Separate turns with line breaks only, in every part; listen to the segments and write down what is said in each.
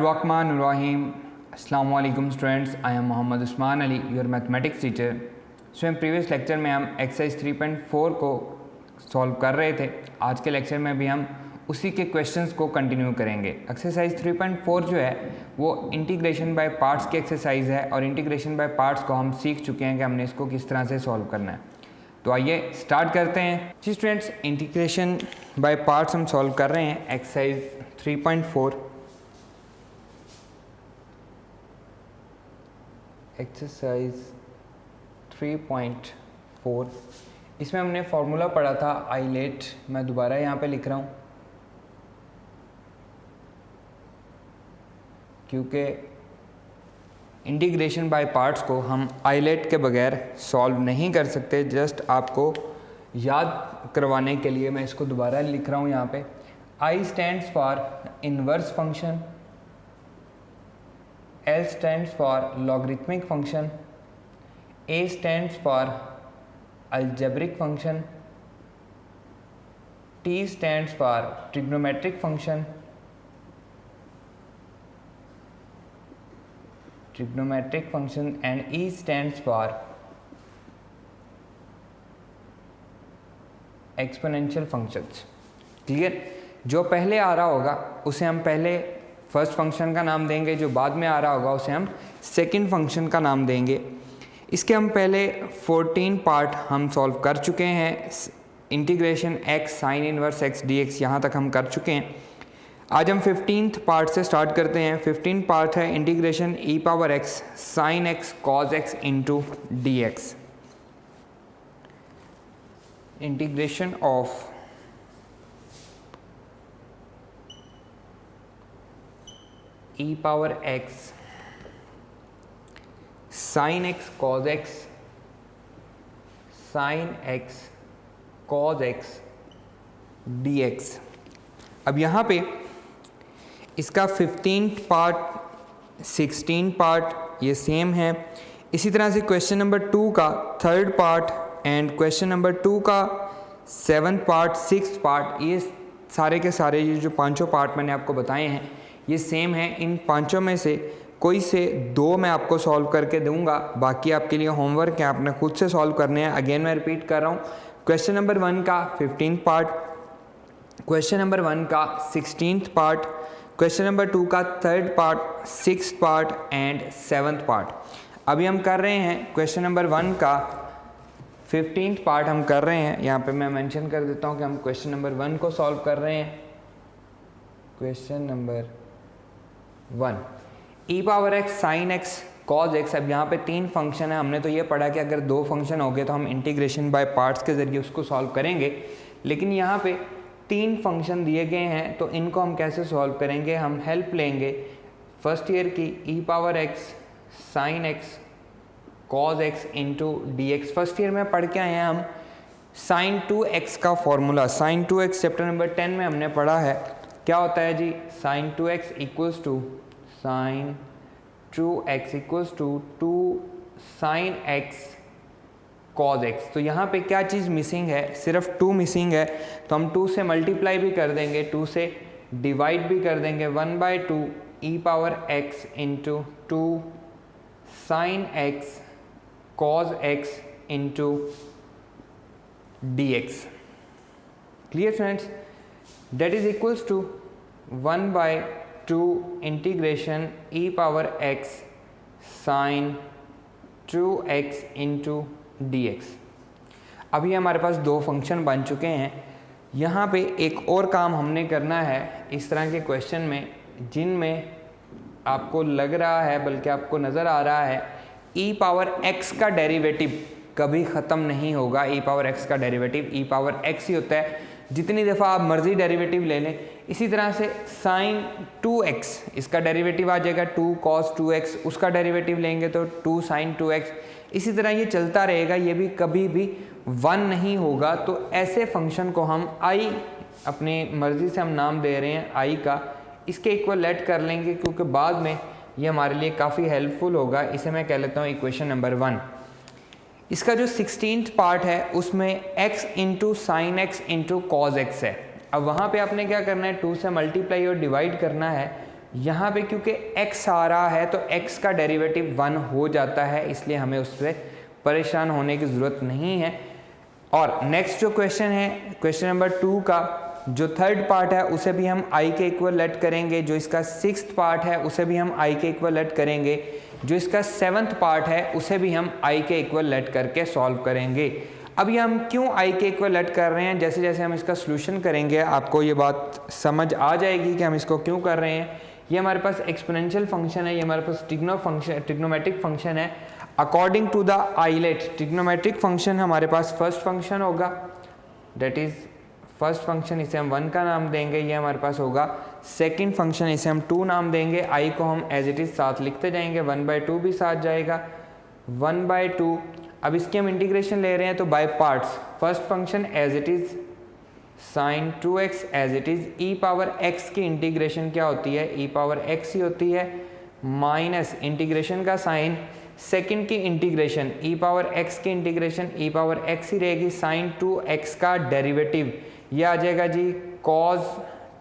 Bismillahirrahmanirrahim. Assalamu alaikum students. I am Muhammad Usman Ali, your mathematics teacher. So in previous lecture में हम exercise 3.4 को solve कर रहे थे. आज के लेक्चर में भी हम उसी के क्वेश्चंस को कंटिन्यू करेंगे. एक्सरसाइज 3.4 जो है वो इंटीग्रेशन बाय पार्ट्स की एक्सरसाइज है और इंटीग्रेशन बाय पार्ट्स को हम सीख चुके हैं कि हमने इसको किस तरह से सॉल्व करना है. तो आइए स्टार्ट करते हैं. जी स्टूडेंट्स, इंटीग्रेशन बाय पार्ट्स हम सॉल्व कर रहे हैं एक्सरसाइज 3.4. एक्सरसाइज 3.4 इसमें हमने फॉर्मूला पढ़ा था आइलेट. मैं दोबारा यहाँ पे लिख रहा हूँ क्योंकि इंटीग्रेशन बाय पार्ट्स को हम आइलेट के बगैर सॉल्व नहीं कर सकते. जस्ट आपको याद करवाने के लिए मैं इसको दोबारा लिख रहा हूँ यहाँ पे. आई stands for inverse function, L stands for logarithmic function, A stands for algebraic function, T stands for trigonometric function, and E stands for exponential functions. Clear? जो पहले आ रहा होगा उसे हम पहले फर्स्ट फंक्शन का नाम देंगे, जो बाद में आ रहा होगा उसे हम सेकंड फंक्शन का नाम देंगे. इसके हम पहले 14 पार्ट हम सॉल्व कर चुके हैं. Integration x sine inverse x dx यहाँ तक हम कर चुके हैं. आज हम 15th पार्ट से स्टार्ट करते हैं. 15 पार्ट है integration e power x sine x cos x into dx. Integration of e power x sine x cos x sine x cos x dx. अब यहाँ पे इसका 15th पार्ट 16 पार्ट ये same है. इसी तरह से क्वेश्चन नंबर 2 का 3rd part and question number 2 का 7th पार्ट 6th पार्ट, ये सारे के सारे ये जो पांचों पार्ट मैंने आपको बताए हैं ये सेम है. इन पांचों में से कोई से दो मैं आपको सॉल्व करके दूंगा, बाकी आपके लिए होमवर्क है, आपने खुद से सॉल्व करने हैं. अगेन मैं रिपीट कर रहा हूँ. क्वेश्चन नंबर 1 का 15th पार्ट, क्वेश्चन नंबर 1 का 16th पार्ट, क्वेश्चन नंबर 2 का 3rd part, 6th part and 7th part. अभी हम कर रहे हैं क्वेश्चन नंबर 1 का 15th पार्ट हम कर रहे हैं. यहाँ पे मैं मेंशन कर देता हूँ कि हम क्वेश्चन नंबर 1 को सॉल्व कर रहे हैं. Question number 1 e power x sine x cos x. अब यहाँ पे 3 फंक्शन है. हमने तो ये पढ़ा कि अगर 2 फंक्शन हो गए तो हम इंटीग्रेशन बाय पार्ट्स के ज़रिए उसको सॉल्व करेंगे, लेकिन यहाँ पे 3 फंक्शन दिए गए हैं तो इनको हम कैसे सॉल्व करेंगे. हम हेल्प लेंगे फर्स्ट ईयर की e power x sine x cos x into dx. First year में पढ़ के आए हैं हम साइन 2x का formula. Sign 2x chapter number 10 में हमने पढ़ा है. क्या होता है जी? Sine 2x equals to sine 2x equals to 2 sine x cos x. तो यहाँ पे क्या चीज़ मिसिंग है? सिर्फ 2 मिसिंग है. तो हम 2 से मल्टीप्लाई भी कर देंगे, 2 से डिवाइड भी कर देंगे. 1/2 e power x into 2 sine x cos x into dx. Clear students? That is equals to 1/2 integration e power x sin 2x into dx. अभी हमारे पास 2 फंक्शन बन चुके हैं. यहाँ पे एक और काम हमने करना है इस तरह के क्वेश्चन में जिनमें आपको लग रहा है, बल्कि आपको नज़र आ रहा है, e पावर x का डेरिवेटिव कभी ख़त्म नहीं होगा. e पावर x का डेरिवेटिव e पावर x ही होता है. जितनी दफ़ा आप मर्ज़ी डेरिवेटिव ले लें. इसी तरह से साइन 2x इसका डेरिवेटिव आ जाएगा 2 cos 2x, उसका डेरिवेटिव लेंगे तो 2 साइन 2x. इसी तरह ये चलता रहेगा, ये भी कभी भी 1 नहीं होगा. तो ऐसे फंक्शन को हम i अपनी मर्ज़ी से हम नाम दे रहे हैं i का, इसके इक्वल लेट कर लेंगे क्योंकि बाद में ये हमारे लिए काफ़ी हेल्पफुल होगा. इसे मैं कह लेता हूँ इक्वेशन नंबर 1. इसका जो 16th पार्ट है उसमें x into sine x into cos x है. अब वहाँ पे आपने क्या करना है, 2 से मल्टीप्लाई और डिवाइड करना है. यहाँ पे क्योंकि x आ रहा है तो x का डेरिवेटिव 1 हो जाता है, इसलिए हमें उससे परेशान होने की ज़रूरत नहीं है। और नेक्स्ट जो क्वेश्चन है, क्वेश्चन नंबर 2 का जो थर्ड पार्ट है उसे भी हम i के इक्वल लेट करेंगे, जो इसका सिक्स्थ पार्ट है उसे भी हम i के इक्वल लेट करेंगे, जो इसका सेवन्थ पार्ट है उसे भी हम i के इक्वल लेट करके सॉल्व करेंगे। अब ये हम क्यों i के इक्वल लेट कर रहे हैं, जैसे जैसे हम इसका सोल्यूशन करेंगे आपको ये बात समझ आ जाएगी कि हम इसको क्यों कर रहे हैं। ये हमारे पास एक्सपोनेंशियल फंक्शन है, ये हमारे पास ट्रिग्नोमेट्रिक फंक्शन है। According to the ILATE trigonometric function हमारे पास फर्स्ट फंक्शन होगा, डेट इज़ फर्स्ट फंक्शन, इसे हम 1 का नाम देंगे। ये हमारे पास होगा सेकंड फंक्शन, इसे हम 2 नाम देंगे। i को हम एज इट इज़ साथ लिखते जाएंगे, 1/2 भी साथ जाएगा, 1/2। अब इसकी हम इंटीग्रेशन ले रहे हैं तो by parts, first function as it is sin 2x as it is e power x की इंटीग्रेशन क्या होती है, e पावर x ही होती है, माइनस इंटीग्रेशन का साइन सेकंड की इंटीग्रेशन e पावर x की इंटीग्रेशन e पावर x ही रहेगी, sin 2x का डेरिवेटिव ये आ जाएगा जी cos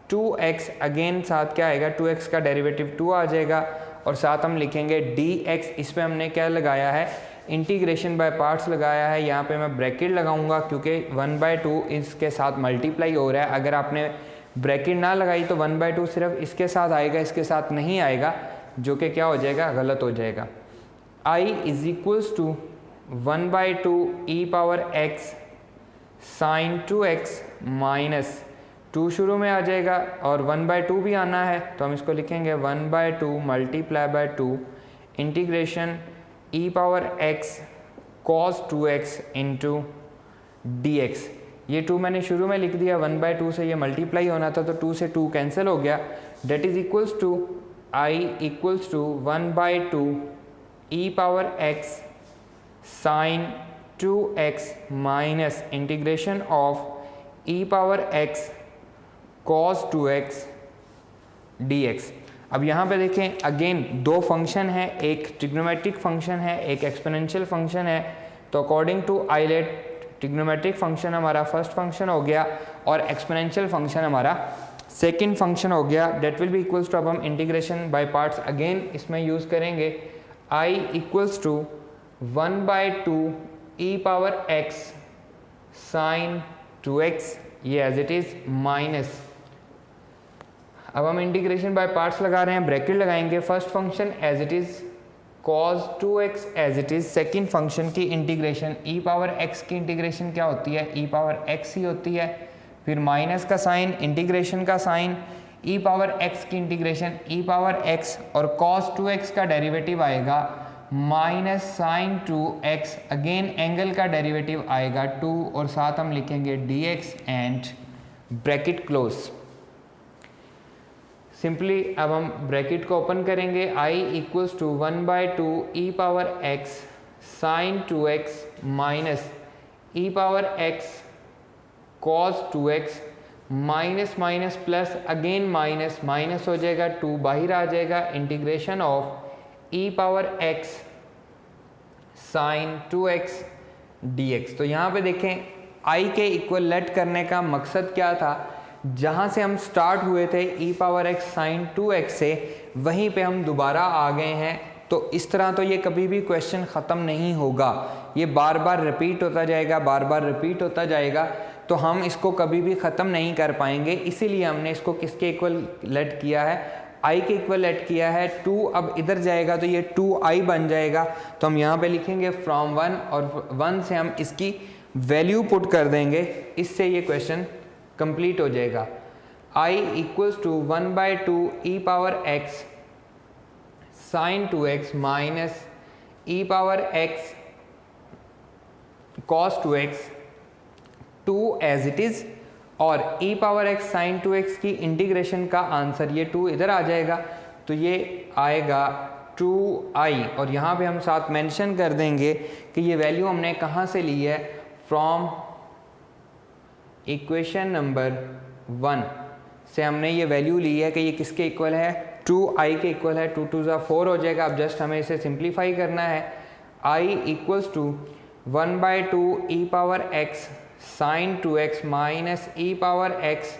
2x, अगेन साथ क्या आएगा 2x का डेरिवेटिव 2 आ जाएगा, और साथ हम लिखेंगे dx। इस पे हमने क्या लगाया है, इंटीग्रेशन बाय पार्ट्स लगाया है। यहाँ पे मैं ब्रैकेट लगाऊंगा क्योंकि 1/2 इसके साथ मल्टीप्लाई हो रहा है। अगर आपने ब्रैकेट ना लगाई तो 1/2 सिर्फ इसके साथ आएगा, इसके साथ नहीं आएगा, जो कि क्या हो जाएगा, गलत हो जाएगा। i is equals to 1/2 e power x sin 2x minus 2 शुरू में आ जाएगा और 1/2 भी आना है, तो हम इसको लिखेंगे 1/2 multiply by 2 integration e power x cos 2x into dx। ये 2 मैंने शुरू में लिख दिया, 1/2 से ये मल्टीप्लाई होना था तो 2 से 2 कैंसिल हो गया, that is equals to i equals to 1/2 e power x sin 2x minus integration of e power x cos 2x dx। अब यहाँ पे देखें अगेन दो फंक्शन है, एक ट्रिग्नोमेट्रिक फंक्शन है, एक एक्सपोनेंशियल फंक्शन है। तो according to ILATE trigonometric function हमारा फर्स्ट फंक्शन हो गया और एक्सपोनेंशियल फंक्शन हमारा सेकंड फंक्शन हो गया। That will be equals to, अब हम इंटीग्रेशन बाय पार्ट्स अगेन इसमें यूज़ करेंगे। i equals to 1/2 e power x sin 2x, ये एज इट इज़ माइनस, अब हम इंटीग्रेशन बाय पार्ट्स लगा रहे हैं, ब्रैकेट लगाएंगे, first function as it is cos 2x as it is, second function की इंटीग्रेशन e पावर x की integration क्या होती है, e पावर x ही होती है, फिर माइनस का साइन, इंटीग्रेशन का साइन, e पावर x की इंटीग्रेशन e पावर x, और cos 2x का डेरिवेटिव आएगा minus sin 2x, again angle का डेरिवेटिव आएगा 2, और साथ हम लिखेंगे dx and bracket close. Simply अब हम ब्रैकेट को ओपन करेंगे, i equals to 1/2 e power x sin 2x minus e power x cos 2x, minus minus plus, again minus minus हो जाएगा, 2 बाहर आ जाएगा, integration of e power x sin 2x dx। तो यहाँ पे देखें i के इक्वल लेट करने का मकसद क्या था, जहाँ से हम स्टार्ट हुए थे e power x sin 2x से, वहीं पे हम दोबारा आ गए हैं। तो इस तरह तो ये कभी भी क्वेश्चन ख़त्म नहीं होगा, ये बार बार रिपीट होता जाएगा, बार बार रिपीट होता जाएगा, तो हम इसको कभी भी ख़त्म नहीं कर पाएंगे। इसीलिए हमने इसको किसके इक्वल लेट किया है, i के इक्वल लेट किया है। 2 अब इधर जाएगा तो ये 2i बन जाएगा, तो हम यहाँ पे लिखेंगे फ्रॉम 1, और 1 से हम इसकी वैल्यू पुट कर देंगे, इससे ये क्वेश्चन कंप्लीट हो जाएगा। i equals to 1/2 e power x sin 2x minus e power x cos 2x, 2 as it is, और e power x sin 2x की इंटीग्रेशन का आंसर, ये 2 इधर आ जाएगा तो ये आएगा 2i, और यहाँ पे हम साथ मेंशन कर देंगे कि ये वैल्यू हमने कहाँ से ली है, फ्रॉम इक्वेशन नंबर 1 से हमने ये वैल्यू ली है कि ये किसके इक्वल है, 2i के इक्वल है। 2 2 4 हो जाएगा। अब जस्ट हमें इसे सिंप्लीफाई करना है। i equals to 1/2 e power x sin 2x minus e power x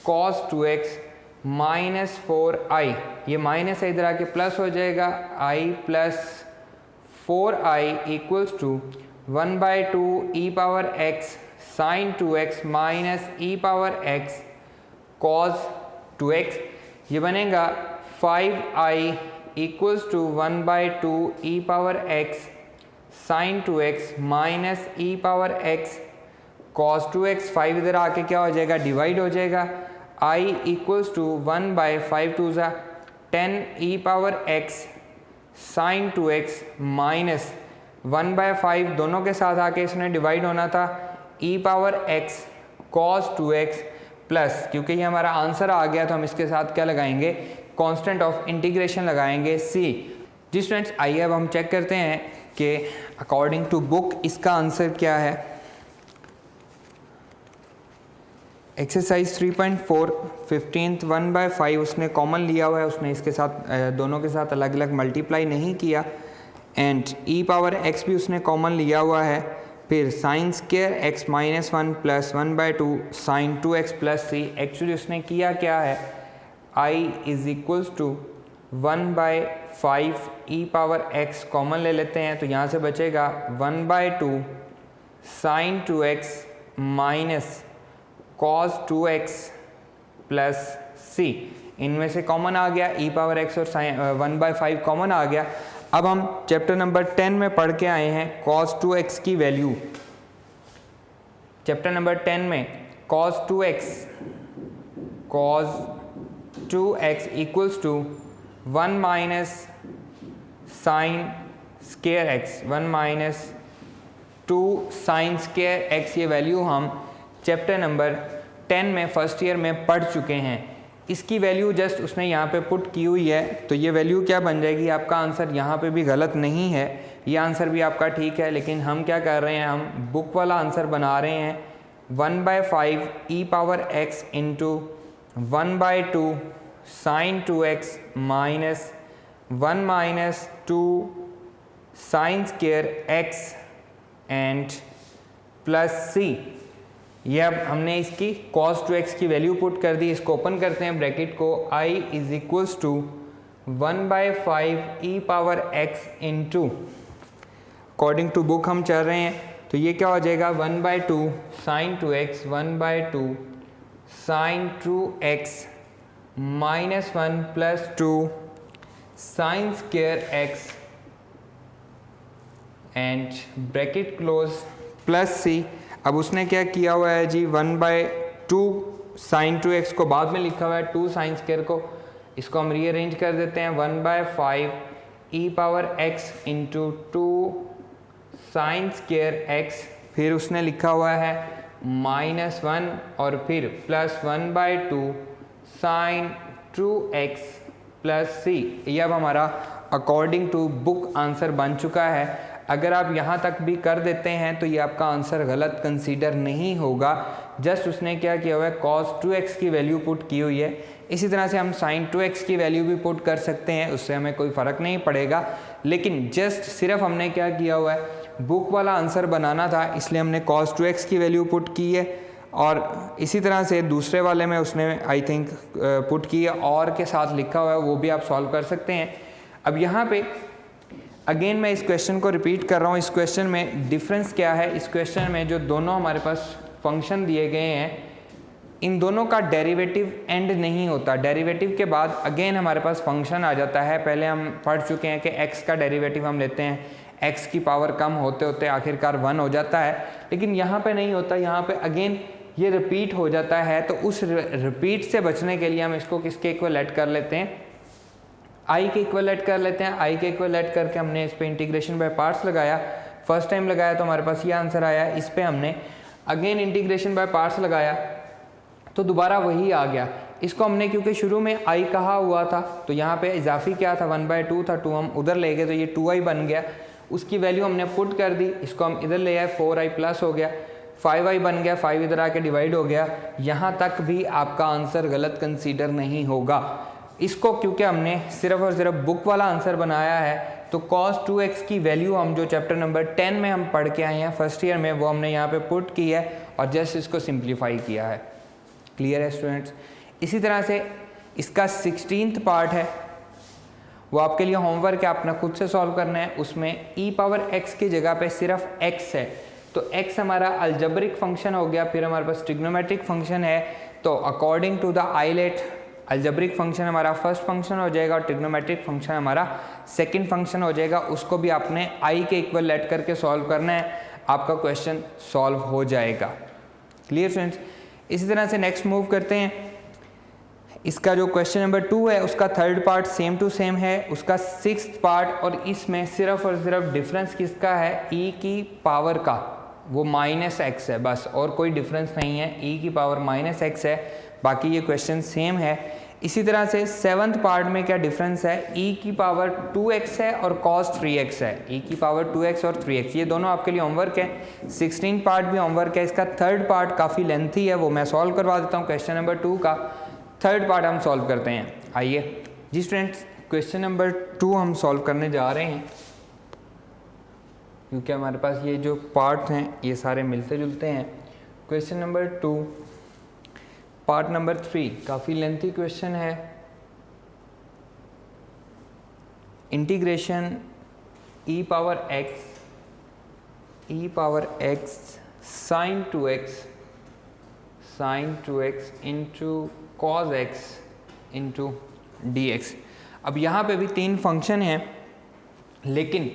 cos 2x minus 4i, ये माइनस है इधर आके प्लस हो जाएगा, i plus 4i equals to 1/2 e power x sine 2x minus e power x cos 2x, ये बनेगा 5i equals to 1/2 e power x sine 2x minus e power x cos 2x, 5 इधर आके क्या हो जाएगा, divide हो जाएगा, i equals to 1/5 2 ज़ा 10 e power x sine 2x minus 1/5 दोनों के साथ आके इसने डिवाइड होना था, e power x cos 2x plus, क्योंकि ये हमारा आंसर आ गया तो हम इसके साथ क्या लगाएंगे, कांस्टेंट ऑफ इंटीग्रेशन लगाएंगे c। जी स्टूडेंट्स, आइए अब हम चेक करते हैं कि अकॉर्डिंग टू बुक इसका आंसर क्या है। एक्सरसाइज 3.4 15th 1/5 उसने कॉमन लिया हुआ है, उसने इसके साथ दोनों के साथ अलग अलग मल्टीप्लाई नहीं किया, एंड e पावर x भी उसने कॉमन लिया हुआ है, फिर sine square x minus 1 plus 1/2 sine 2x plus c। Actually उसने किया क्या है, i is equals to 1/5 e power x common ले लेते हैं, तो यहाँ से बचेगा 1/2 sine 2x minus cos 2x plus c, इनमें से कॉमन आ गया, e पावर x और साइन 1/5 कॉमन आ गया। अब हम चैप्टर नंबर 10 में पढ़ के आए हैं cos 2x की वैल्यू। चैप्टर नंबर 10 में cos 2x equals to 1 minus sine square x, 1 minus 2 sine square x, ये वैल्यू हम चैप्टर नंबर 10 में फर्स्ट ईयर में पढ़ चुके हैं। इसकी वैल्यू जस्ट उसने यहाँ पे पुट की हुई है, तो ये वैल्यू क्या बन जाएगी, आपका आंसर यहाँ पे भी गलत नहीं है, ये आंसर भी आपका ठीक है, लेकिन हम क्या कर रहे हैं, हम बुक वाला आंसर बना रहे हैं 1/5 e power x into 1/2 sine 2x minus 1 minus 2 sine square x and plus c। ये अब हमने इसकी cos 2x की वैल्यू पुट कर दी, इसको ओपन करते हैं ब्रैकेट को, i is equals to 1/5 e power x into, according to book हम चल रहे हैं, तो ये क्या हो जाएगा 1/2 sine 2x 1/2 sine 2x minus 1 plus 2 sine square x and bracket close plus c। अब उसने क्या किया हुआ है जी, 1/2 साइन 2x को बाद में लिखा हुआ है, 2 साइन स्क्वायर को, इसको हम रीअरेंज कर देते हैं, 1/5 e power x into 2 sine square x, फिर उसने लिखा हुआ है -1 और फिर plus 1/2 sine 2x plus c। ये अब हमारा अकॉर्डिंग टू बुक आंसर बन चुका है। अगर आप यहाँ तक भी कर देते हैं तो ये आपका आंसर गलत कंसीडर नहीं होगा, जस्ट उसने क्या किया हुआ है, cos 2x की वैल्यू पुट की हुई है। इसी तरह से हम sin 2x की वैल्यू भी पुट कर सकते हैं, उससे हमें कोई फ़र्क नहीं पड़ेगा, लेकिन जस्ट सिर्फ हमने क्या किया हुआ है, बुक वाला आंसर बनाना था, इसलिए हमने cos 2x की वैल्यू पुट की है, और इसी तरह से दूसरे वाले में उसने आई थिंक पुट की है और के साथ लिखा हुआ है, वो भी आप सॉल्व कर सकते हैं। अब यहाँ पे अगेन मैं इस क्वेश्चन को रिपीट कर रहा हूँ, इस क्वेश्चन में डिफरेंस क्या है, इस क्वेश्चन में जो दोनों हमारे पास फंक्शन दिए गए हैं, इन दोनों का डेरिवेटिव एंड नहीं होता, डेरिवेटिव के बाद अगेन हमारे पास फंक्शन आ जाता है। पहले हम पढ़ चुके हैं कि x का डेरिवेटिव हम लेते हैं, x की पावर कम होते होते आखिरकार 1 हो जाता है, लेकिन यहाँ पे नहीं होता, यहाँ पे अगेन ये रिपीट हो जाता है। तो उस रिपीट से बचने के लिए हम इसको किसके इक्वल ऐड कर लेते हैं, i के इक्वल ऐड कर लेते हैं। i के इक्वल ऐड करके हमने इस पर इंटीग्रेशन बाय पार्ट्स लगाया, फर्स्ट टाइम लगाया तो हमारे पास ये आंसर आया। इस पर हमने अगेन इंटीग्रेशन बाय पार्ट्स लगाया तो दोबारा वही आ गया। इसको हमने क्योंकि शुरू में i कहा हुआ था तो यहाँ पे इजाफी क्या था, 1/2 था, 2 हम उधर ले गए तो ये 2i बन गया, उसकी वैल्यू हमने पुट कर दी, इसको हम इधर ले आए, 4i प्लस हो गया, 5i बन गया, 5 इधर आके डिवाइड हो गया। यहाँ तक भी आपका आंसर गलत कंसीडर नहीं होगा। इसको क्योंकि हमने सिर्फ और सिर्फ बुक वाला आंसर बनाया है तो cos 2x की वैल्यू हम जो चैप्टर नंबर 10 में हम पढ़ के आए हैं फर्स्ट ईयर में, वो हमने यहाँ पे पुट की है और जस्ट इसको सिंप्लीफाई किया है। क्लियर है स्टूडेंट्स। इसी तरह से इसका 16th पार्ट है, वो आपके लिए होमवर्क है, आपने खुद से सॉल्व करना है। उसमें e पावर x की जगह पे सिर्फ x है, तो x हमारा अलजेब्रिक फंक्शन हो गया। फिर हमारे पास ट्रिग्नोमेट्रिक फंक्शन है, तो according to the ILATE algebraic function हमारा फर्स्ट फंक्शन हो जाएगा और ट्रिग्नोमेट्रिक फंक्शन हमारा सेकंड फंक्शन हो जाएगा। उसको भी आपने i के इक्वल लेट करके सॉल्व करना है, आपका क्वेश्चन सॉल्व हो जाएगा। Clear friends. इसी तरह से नेक्स्ट मूव करते हैं। इसका जो क्वेश्चन नंबर 2 है उसका third part same to same है, उसका 6th पार्ट, और इसमें सिर्फ और सिर्फ डिफरेंस किसका है, e की पावर का, वो -x है बस, और कोई डिफरेंस नहीं है, e की पावर -x है, बाकी ये क्वेश्चन सेम है। इसी तरह से 7th पार्ट में क्या डिफरेंस है, e की पावर 2x है और cos 3x है, e की पावर 2x और 3x, ये दोनों आपके लिए होमवर्क है। 16 पार्ट भी होमवर्क है। इसका थर्ड पार्ट काफ़ी लेंथी है, वो मैं सॉल्व करवा देता हूँ। क्वेश्चन नंबर 2 का थर्ड पार्ट हम सॉल्व करते हैं। आइए जी स्टूडेंट्स, क्वेश्चन नंबर 2 हम सॉल्व करने जा रहे हैं, क्योंकि हमारे पास ये जो पार्ट हैं ये सारे मिलते जुलते हैं। क्वेश्चन नंबर 2 पार्ट नंबर 3 काफ़ी लेंथी क्वेश्चन है। Integration e power x sin 2x into cos x into dx। अब यहाँ पे भी 3 फंक्शन हैं, लेकिन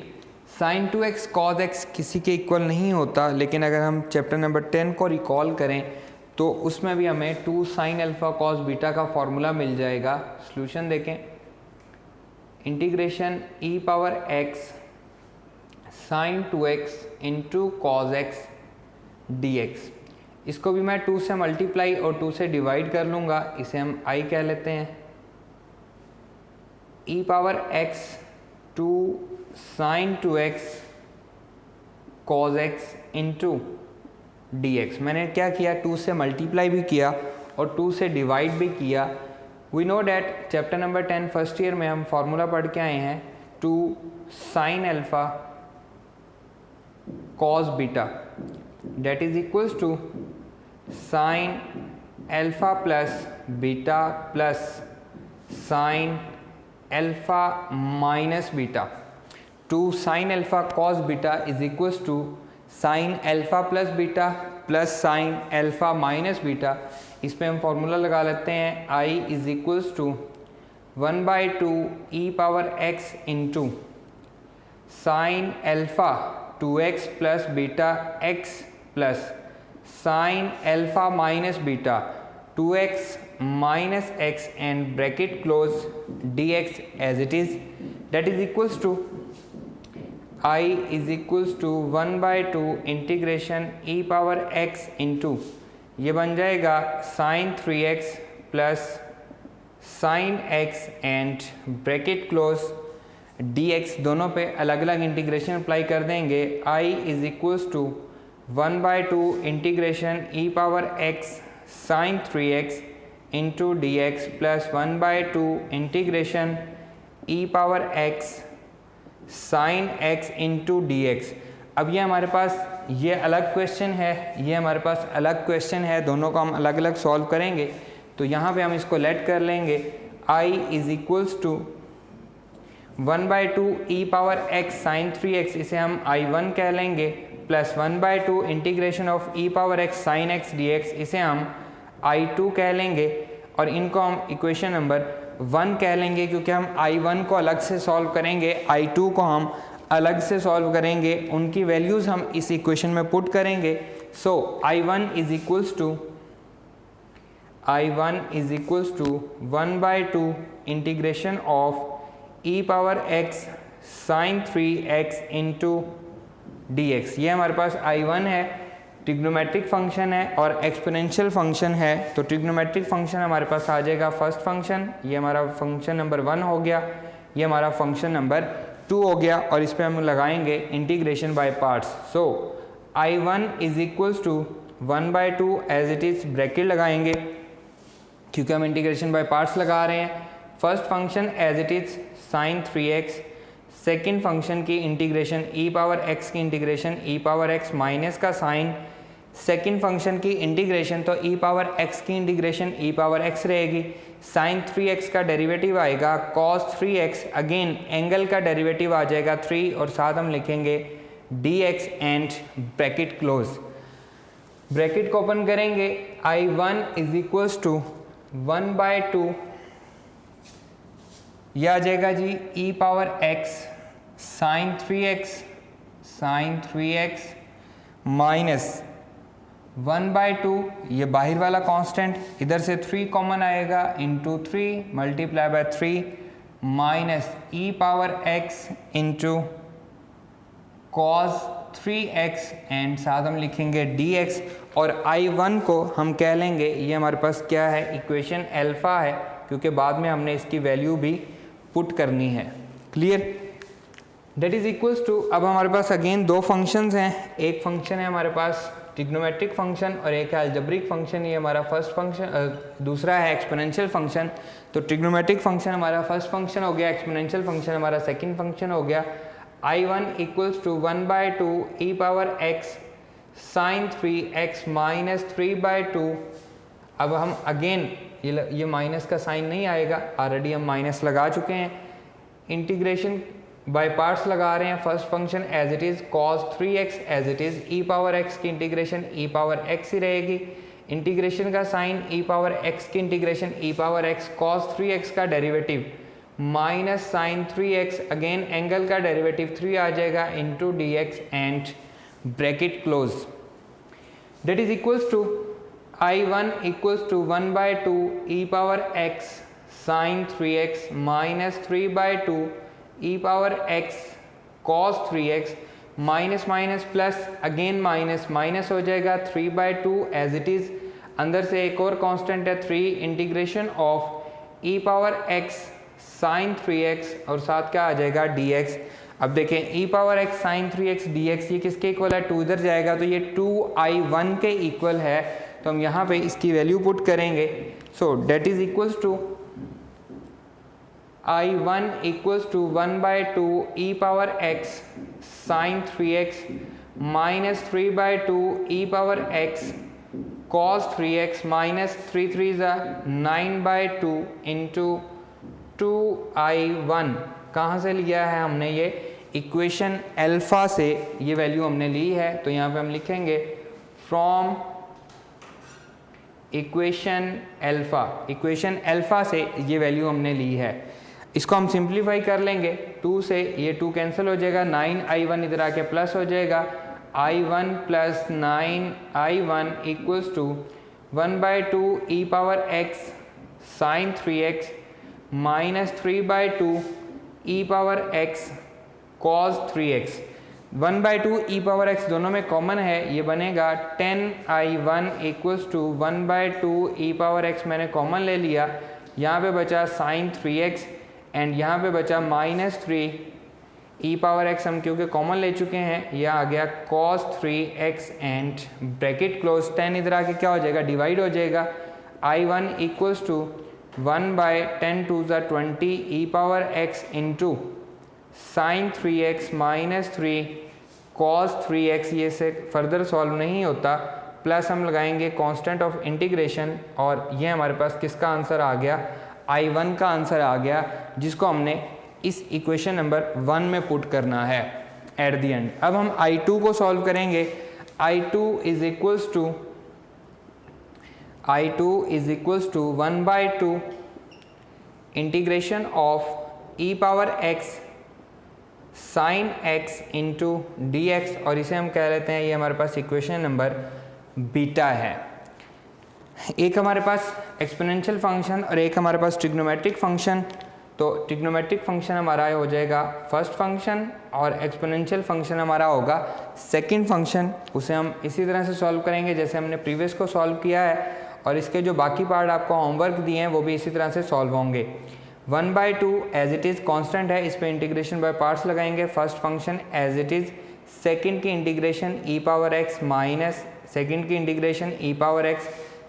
sin 2x cos x किसी के इक्वल नहीं होता। लेकिन अगर हम चैप्टर नंबर 10 को रिकॉल करें तो उसमें भी हमें 2 sin अल्फ़ा cos बीटा का फॉर्मूला मिल जाएगा। सॉल्यूशन देखें, integration e power x sin 2x into cos x dx। इसको भी मैं 2 से मल्टीप्लाई और 2 से डिवाइड कर लूँगा, इसे हम i कह लेते हैं। e power x 2 sin 2x cos x into dx। मैंने क्या किया, 2 से मल्टीप्लाई भी किया और 2 से डिवाइड भी किया। We know that chapter number 10 first year में हम फॉर्मूला पढ़ के आए हैं, 2 sin alpha cos beta that is equals to sin alpha plus beta plus sin alpha minus beta. 2 sin alpha cos beta is equals to sin alpha plus beta plus sin alpha minus beta. इस पर हम formula लगा लेते हैं, i is equals to 1/2 e power x into sin alpha 2x plus beta x plus sin alpha minus beta 2x minus x and bracket close dx as it is, that is equals to i is equals to 1/2 integration e power x into, ये बन जाएगा sin 3x plus sin x and bracket close dx। दोनों पे अलग अलग integration apply कर देंगे। i is equals to 1/2 integration e power x sin 3x into dx plus 1/2 integration e power x sin x into dx। अब ये हमारे पास ये अलग क्वेश्चन है, ये हमारे पास अलग क्वेश्चन है, दोनों को हम अलग अलग सॉल्व करेंगे। तो यहाँ पे हम इसको लेट कर लेंगे, i is equals to 1/2 e power x sin 3x, इसे हम i1 कह लेंगे, plus 1/2 integration of e power x sin x dx, इसे हम i2 कह लेंगे। और इनको हम इक्वेशन नंबर 1 कह लेंगे, क्योंकि हम i1 को अलग से सॉल्व करेंगे, i2 को हम अलग से सॉल्व करेंगे, उनकी वैल्यूज़ हम इस इक्वेशन में पुट करेंगे। So i1 is equals to 1/2 integration of e power x sin 3x into dx। ये हमारे पास i1 है, ट्रिग्नोमेट्रिक फंक्शन है और एक्सपोनेंशियल फंक्शन है। तो ट्रिग्नोमेट्रिक फंक्शन हमारे पास आ जाएगा फर्स्ट फंक्शन, ये हमारा फंक्शन नंबर 1 हो गया, ये हमारा फंक्शन नंबर 2 हो गया, और इस पर हम लगाएंगे integration by parts. So i1 is equals to 1/2 as it is, bracket लगाएंगे क्योंकि हम इंटीग्रेशन बाय पार्ट्स लगा रहे हैं। First function as it is sin 3x, second function की इंटीग्रेशन e पावर x की integration e power x minus का sign, second function की इंटीग्रेशन तो e पावर x की इंटीग्रेशन e पावर x रहेगी, साइन 3x का derivative आएगा, cos 3x again angle का डेरिवेटिव आ जाएगा 3 और साथ हम लिखेंगे dx and bracket close. Bracket को ओपन करेंगे, I1 इज इक्वल्स टू 1/2 यह आ जाएगा जी e power x sine 3x minus 1/2 ये बाहर वाला कांस्टेंट, इधर से 3 कॉमन आएगा, into 3 multiply by 3 minus e power x into cos 3x and साथ हम लिखेंगे dx और I1 को हम कह लेंगे ये हमारे पास क्या है, इक्वेशन अल्फा है, क्योंकि बाद में हमने इसकी वैल्यू भी पुट करनी है। Clear? That is equals to, अब हमारे पास अगेन दो फंक्शंस हैं, एक फंक्शन है हमारे पास ट्रिग्नोमेट्रिक फंक्शन और एक है अलजेब्रिक फंक्शन। ये हमारा फर्स्ट फंक्शन, दूसरा है एक्सपोनेंशियल फंक्शन। तो ट्रिग्नोमेट्रिक फंक्शन हमारा फर्स्ट फंक्शन हो गया, एक्सपोनेंशियल फंक्शन हमारा सेकंड फंक्शन हो गया। I1 equals to 1/2 e power x sine 3x minus 3/2। अब हम अगेन ये माइनस का साइन नहीं आएगा, ऑलरेडी हम माइनस लगा चुके हैं। इंटीग्रेशन बाय पार्ट्स लगा रहे हैं, first function as it is cos 3x as it is e power x की इंटीग्रेशन e पावर x ही रहेगी। इंटीग्रेशन का साइन e पावर x की integration e power x cos 3x का derivative minus sine 3x again angle का derivative 3 आ जाएगा into dx and bracket close. That is equals to I1 equals to 1/2 e power x sine 3x minus 3/2 e power x cos 3x minus minus plus again minus minus हो जाएगा 3/2 as it is. अंदर से एक और constant है 3 integration of e power x sine 3x और साथ क्या आ जाएगा dx। अब देखें e power x sine 3x dx ये किसके इक्वल है, 2 इधर जाएगा तो ये 2I1 के इक्वल है, तो हम यहाँ पे इसकी वैल्यू पुट करेंगे। So that is equals to I1 equals to 1/2 e power x sine 3x minus 3/2 e power x cos 3x minus 3 3 9/2 into 2I1। कहाँ से लिया है हमने, ये इक्वेशन अल्फा से ये वैल्यू हमने ली है, तो यहाँ पे हम लिखेंगे फ्रॉम इक्वेशन अल्फा से ये वैल्यू हमने ली है। इसको हम सिंप्लीफाई कर लेंगे, 2 से ये 2 कैंसिल हो जाएगा, 9I1 इधर आके प्लस हो जाएगा, I1 plus 9I1 equals to 1/2 e power x sine 3x minus 3/2 e power x cos 3x। 1/2 e power x दोनों में कॉमन है, ये बनेगा 10I1 equals to 1/2 e power x मैंने कॉमन ले लिया, यहाँ पे बचा साइन 3x एंड यहाँ पे बचा माइनस 3 e पावर x हम क्योंकि कॉमन ले चुके हैं, यह आ गया cos 3x and bracket close. 10 इधर आके क्या हो जाएगा, डिवाइड हो जाएगा। I1 equals to 1/10 2 20 e power x into sine 3x minus 3 cos 3x, ये से फर्दर सॉल्व नहीं होता, प्लस हम लगाएंगे कांस्टेंट ऑफ इंटीग्रेशन और ये हमारे पास किसका आंसर आ गया, I1 का आंसर आ गया, जिसको हमने इस इक्वेशन नंबर 1 में पुट करना है एट द एंड। अब हम I2 को सॉल्व करेंगे। I2 is equals to 1/2 integration of e power x sine x into dx और इसे हम कह लेते हैं, ये हमारे पास इक्वेशन नंबर बीटा है। एक हमारे पास एक्सपोनेंशियल फंक्शन और एक हमारे पास ट्रिग्नोमेट्रिक फंक्शन। तो ट्रिग्नोमेट्रिक फंक्शन हमारा हो जाएगा फर्स्ट फंक्शन और एक्सपोनेंशियल फंक्शन हमारा होगा सेकंड फंक्शन। उसे हम इसी तरह से सॉल्व करेंगे जैसे हमने प्रीवियस को सॉल्व किया है, और इसके जो बाकी पार्ट आपको होमवर्क दिए हैं वो भी इसी तरह से सॉल्व होंगे। 1/2 एज इट इज़ कांस्टेंट है, इस पे इंटीग्रेशन बाय पार्ट्स लगाएंगे। First function as it is, second की integration e power x minus second की integration e power x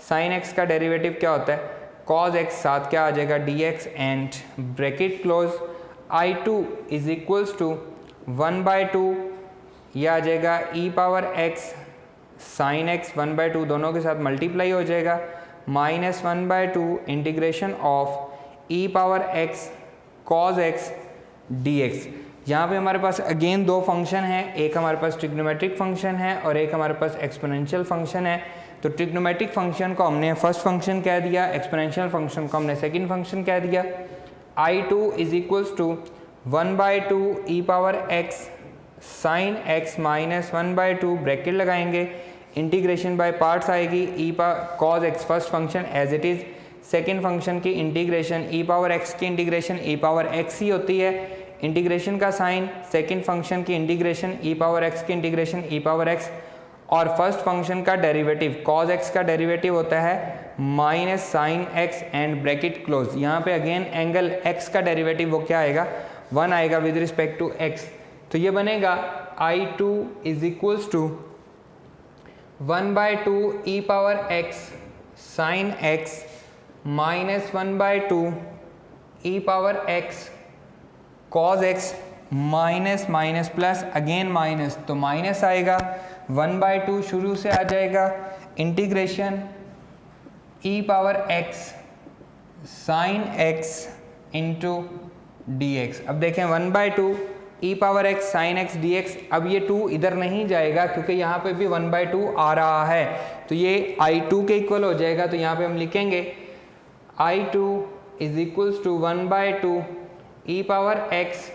sine x का डेरिवेटिव क्या होता है cos x, साथ क्या आ जाएगा dx and bracket close. I2 is equals to 1/2 यह आ जाएगा e power x sine x 1/2 दोनों के साथ मल्टीप्लाई हो जाएगा minus 1/2 integration of e power x cos x d x. यहाँ पे हमारे पास अगेन दो फंक्शन हैं, एक हमारे पास ट्रिग्नोमेट्रिक फंक्शन है और एक हमारे पास एक्सपोनेंशियल फंक्शन है। तो ट्रिग्नोमेट्रिक फंक्शन को हमने फर्स्ट फंक्शन कह दिया, एक्सपोनेंशियल फंक्शन को हमने सेकंड फंक्शन कह दिया। I2 is equals to 1/2 e power x sine x minus 1/2 bracket लगाएंगे, इंटीग्रेशन बाय पार्ट्स आएगी, e cos x first function as it is, second function की इंटीग्रेशन ई पावर एक्स की integration e power x ही होती है, integration का sign second function की integration e power x की इंटीग्रेशन ई पावर एक्स, और फर्स्ट फंक्शन का डेरिवेटिव कॉज एक्स का डेरिवेटिव होता है minus sine x and bracket close. यहाँ पे अगेन एंगल एक्स का डेरिवेटिव वो क्या आएगा, 1 आएगा विद रिस्पेक्ट टू एक्स। तो ये बनेगा I2 is equals to 1/2 e power x sine x minus 1/2 e power x cos x minus minus plus again minus, तो माइनस आएगा, 1/2 शुरू से आ जाएगा, integration e power x sine x into d x. अब देखें 1/2 e power x sine x d x, अब ये 2 इधर नहीं जाएगा क्योंकि यहाँ पे भी 1/2 आ रहा है, तो ये I2 के इक्वल हो जाएगा। तो यहाँ पे हम लिखेंगे I2 is equals to 1/2 e power x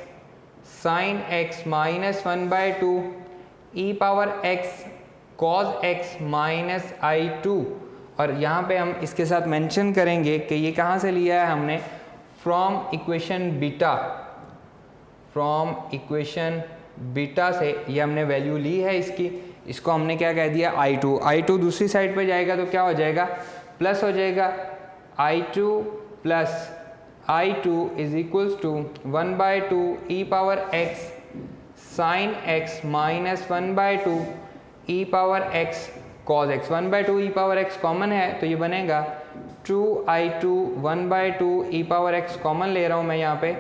sine x minus 1/2 e power x cos x minus I2, और यहाँ पे हम इसके साथ मेंशन करेंगे कि ये कहाँ से लिया है हमने, from equation beta, from equation beta से ये हमने वैल्यू ली है इसकी, इसको हमने क्या कह दिया I2। I2 दूसरी साइड पे जाएगा तो क्या हो जाएगा, प्लस हो जाएगा, I2 plus I2 is equals to 1/2 e power x sine x minus 1/2 e power x cos x. 1/2 e power x common है तो ये बनेगा 2I2 1/2 e power x common ले रहा हूँ मैं यहाँ पे,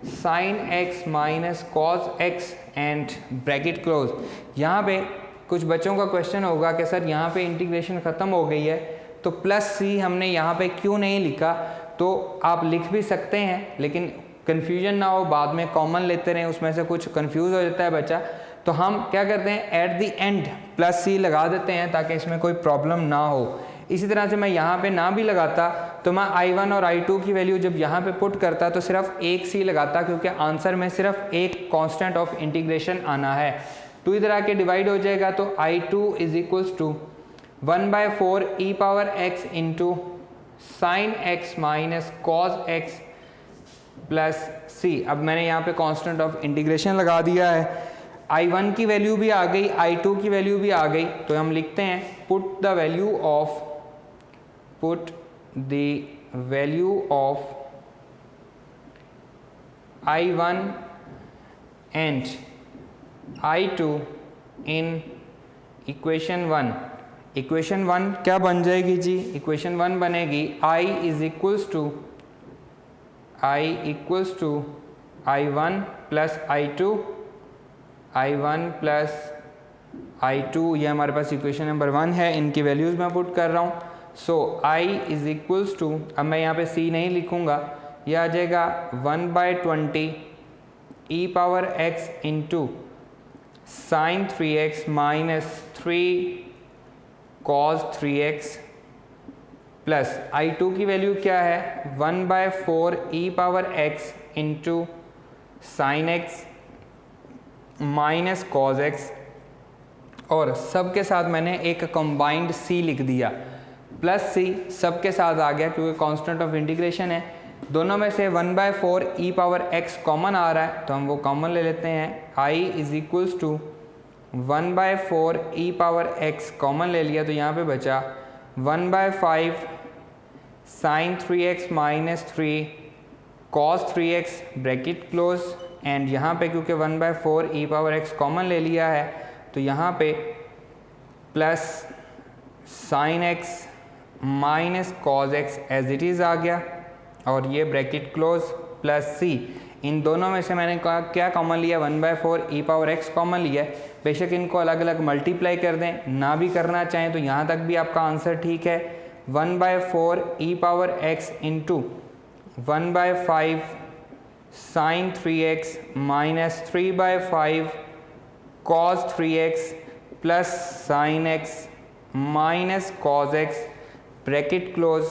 sign x minus cos x and bracket close. यहाँ पे कुछ बच्चों का क्वेश्चन होगा कि सर यहाँ पे इंटीग्रेशन ख़त्म हो गई है तो प्लस सी हमने यहाँ पे क्यों नहीं लिखा, तो आप लिख भी सकते हैं लेकिन कन्फ्यूजन ना हो, बाद में कॉमन लेते रहें, उसमें से कुछ कंफ्यूज हो जाता है बच्चा, तो हम क्या करते हैं एट द एंड प्लस सी लगा देते हैं ताकि इसमें कोई प्रॉब्लम ना हो। इसी तरह से मैं यहाँ पे ना भी लगाता तो मैं I1 और I2 की वैल्यू जब यहाँ पे पुट करता तो सिर्फ एक सी लगाता, क्योंकि आंसर में सिर्फ एक कांस्टेंट ऑफ इंटीग्रेशन आना है। 2 इधर आके डिवाइड हो जाएगा तो I2 is equals to 1/4 e power x into sine x minus cos x plus c. अब मैंने यहाँ पे कांस्टेंट ऑफ इंटीग्रेशन लगा दिया है, I1 की वैल्यू भी आ गई, I2 की वैल्यू भी आ गई, तो हम लिखते हैं put the value of I1 and I2 in equation 1। Equation 1 क्या बन जाएगी जी, इक्वेशन 1 बनेगी I equals to I1 plus I2, I1 plus I2, ये हमारे पास इक्वेशन नंबर 1 है, इनकी वैल्यूज़ मैं पुट कर रहा हूँ। सो I इज इक्वल्स टू, अब मैं यहाँ पे C नहीं लिखूँगा, ये आ जाएगा 1/20 e power x into sine 3x minus 3 cos 3x plus I2 की वैल्यू क्या है 1/4 e power x into sine x minus cos x, और सब के साथ मैंने एक कंबाइंड C लिख दिया, प्लस C सब के साथ आ गया क्योंकि कांस्टेंट ऑफ इंटीग्रेशन है। दोनों में से 1/4 ई पावर x कॉमन आ रहा है तो हम वो कॉमन ले लेते हैं। I is equals to 1/4 e power x common ले लिया तो यहाँ पे बचा 1/5 sine 3x minus 3 cos 3x bracket close, and यहाँ पे क्योंकि 1/4 ई पावर x कॉमन ले लिया है तो यहाँ पे plus sine x minus cos x as it is आ गया, और ये ब्रैकेट क्लोज प्लस c। इन दोनों में से मैंने कहा क्या कॉमन लिया 1/4 ई पावर x कॉमन लिया है। बेशक इनको अलग अलग मल्टीप्लाई कर दें, ना भी करना चाहें तो यहाँ तक भी आपका आंसर ठीक है। 1/4 e power x into 1/5 sine 3x minus 3/5 cos 3x plus sine x minus cos x bracket close